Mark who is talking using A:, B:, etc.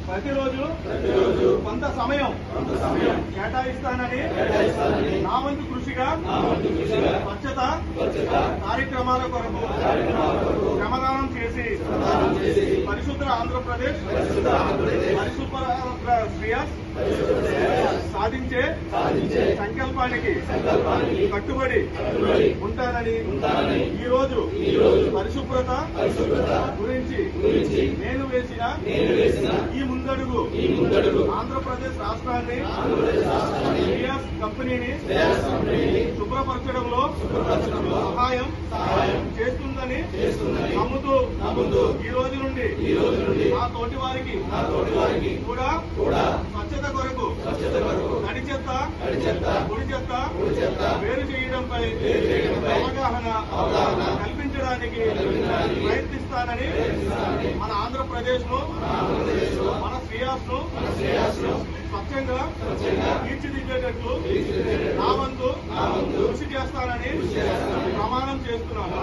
A: ప్రతిరోజు కొంత సమయం కేటాయిస్తానని నా వంతు కృషిగా స్వచ్ఛత కార్యక్రమాల కొరకు శ్రమదానం చేసి పరిశుద్ధ ఆంధ్రప్రదేశ్ పరిశుభ్ర శ్రేయస్ సాధించే సంకల్పానికి కట్టుబడి ఉంటానని ఈ రోజు పరిశుభ్రత గురించి నేను వేసిన ఈ ముందడుగు ఆంధ్రప్రదేశ్ రాష్ట్రాన్ని శ్రేయస్ కంపెనీని శుభ్రపరచడంలో సహాయం చేస్తుందని నమ్ముతూ ఈ రోజు నుండి నా తోటి వారికి కూడా స్వచ్ఛత కొరకు తడి చెత్త పొడి చెత్త వేరు చేయడంపై అవగాహన కల్పించడానికి ప్రయత్నిస్తానని మన ఆంధ్రప్రదేశ్ ను మన శ్రేయస్ ను స్వచ్ఛంగా తీర్చిదిద్దేటట్లు నా వంతు కృషి చేస్తానని ప్రమాణం చేస్తున్నాను.